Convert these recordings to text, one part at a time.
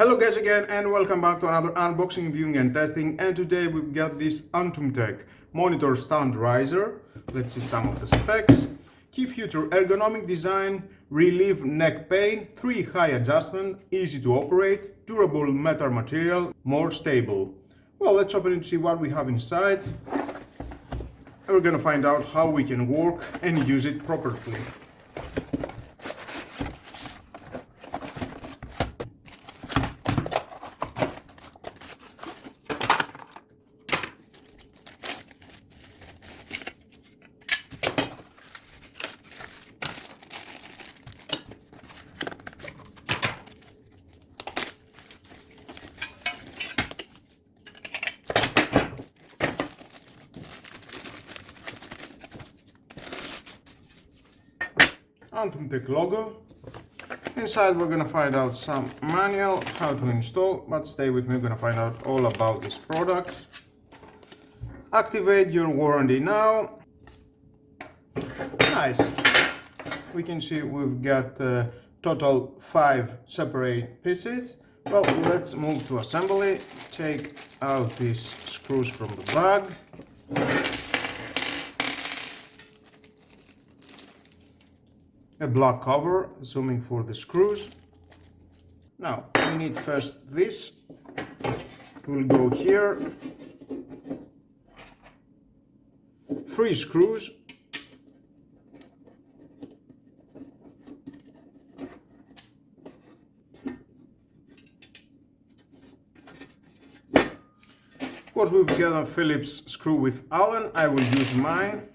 Hello guys again and welcome back to another unboxing, viewing and testing, and today we've got this Atumtek monitor stand riser. Let's see some of the specs. Key feature: ergonomic design, relieve neck pain, 3 high adjustment, easy to operate, durable metal material, more stable. Well, let's open it to see what we have inside. And we're gonna find out how we can work and use it properly. Atumtek logo. Inside we're gonna find out some manual how to install, but stay with me, we're gonna find out all about this product. Activate your warranty now. Nice. We can see we've got total 5 separate pieces. Well, let's move to assembly. Take out these screws from the bag. A black cover, assuming for the screws. Now, we need first this. It will go here. 3 screws. Of course, we've got a Phillips screw with Allen. I will use mine.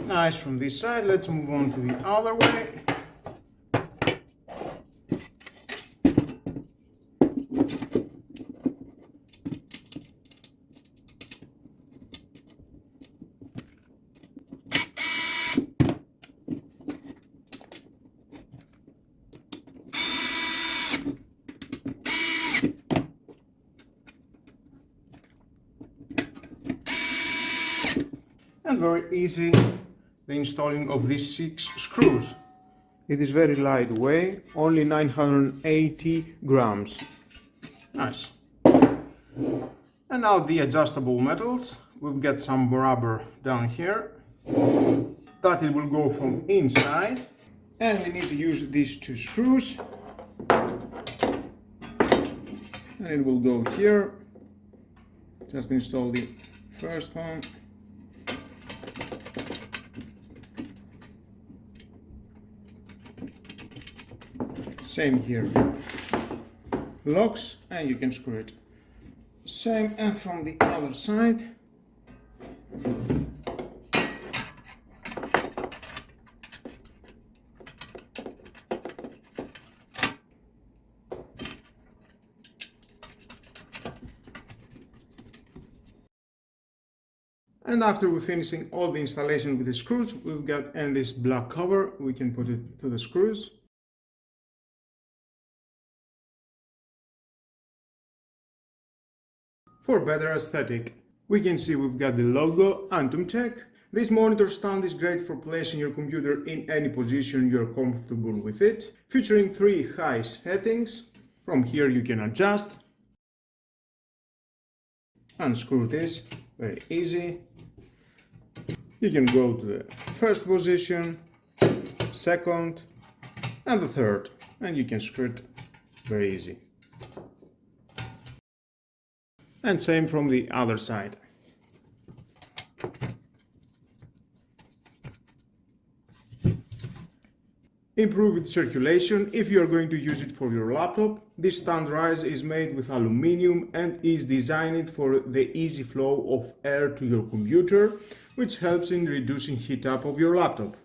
Nice from this side. Let's move on to the other way. And very easy, the installing of these 6 screws. It is very lightweight, only 980 grams. Nice. And now the adjustable metals. We've got some rubber down here that it will go from inside, and we need to use these 2 screws, and it will go here. Just install the first one. Same here, locks, and you can screw it. Same, and from the other side. And after we're finishing all the installation with the screws, we've got and this black cover. We can put it to the screws. For better aesthetic, we can see we've got the logo Atumtek. This monitor stand is great for placing your computer in any position you're comfortable with it, featuring 3 high settings. From here you can adjust. Unscrew this, very easy. You can go to the first position, second, and the third, and you can screw it very easy. And same from the other side. Improve its circulation. If you are going to use it for your laptop, this stand rise is made with aluminum and is designed for the easy flow of air to your computer, which helps in reducing heat up of your laptop.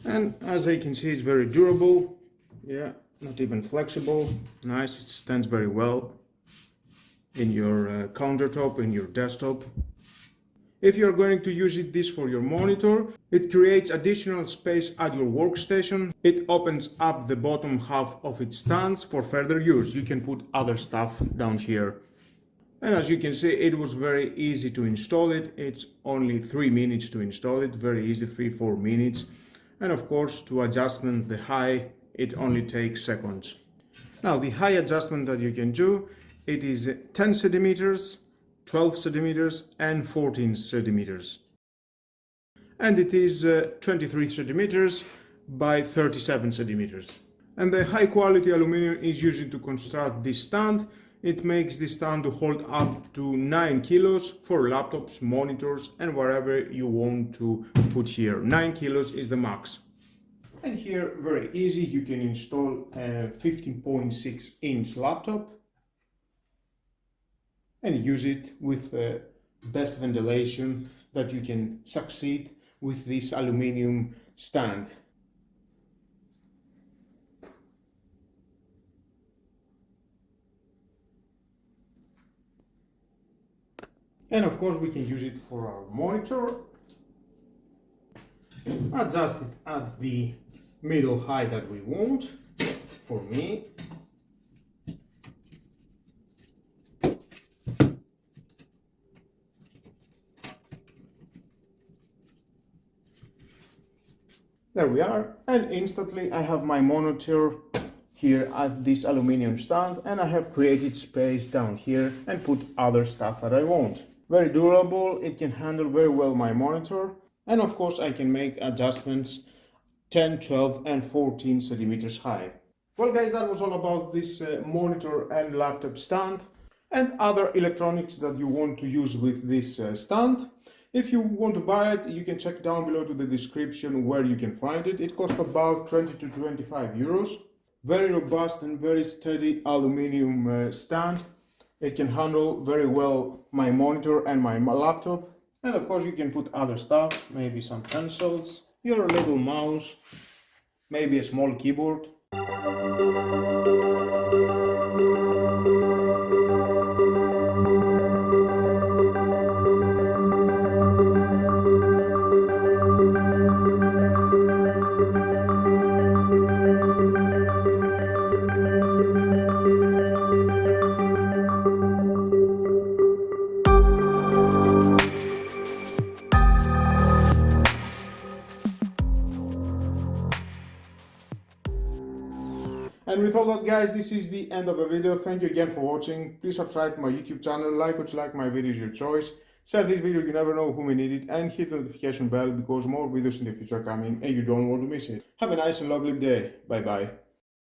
And as I can see, it's very durable. Yeah, not even flexible. Nice, it stands very well in your countertop, in your desktop. If you're going to use this for your monitor, it creates additional space at your workstation. It opens up the bottom half of its stands for further use. You can put other stuff down here. And as you can see, it was very easy to install it. It's only 3 minutes to install it, very easy, 3-4 minutes. And of course, to adjustment the high, it only takes seconds. Now, the high adjustment that you can do, it is 10 centimeters, 12 centimeters and 14 centimeters. And it is 23 centimeters by 37 centimeters. And the high quality aluminum is used to construct this stand. It makes this stand to hold up to 9 kilos for laptops, monitors and whatever you want to put here. 9 kilos is the max. And here, very easy, you can install a 15.6 inch laptop and use it with the best ventilation that you can succeed with this aluminum stand. And of course we can use it for our monitor. Adjust it at the middle height that we want, for me. There we are, and instantly I have my monitor here at this aluminum stand, and I have created space down here and put other stuff that I want. Very durable, it can handle very well my monitor, and of course I can make adjustments 10, 12 and 14 centimeters high. Well guys, that was all about this monitor and laptop stand and other electronics that you want to use with this stand. If you want to buy it, you can check down below to the description where you can find it. It costs about 20 to 25 euros. Very robust and very steady aluminum stand. It can handle very well my monitor and my laptop. And of course you can put other stuff, maybe some pencils, your little mouse, maybe a small keyboard. And with all that guys, this is the end of the video. Thank you again for watching. Please subscribe to my YouTube channel, like or dislike my videos, your choice. Share this video, you never know who may need it, and hit the notification bell because more videos in the future are coming and you don't want to miss it. Have a nice and lovely day. Bye bye.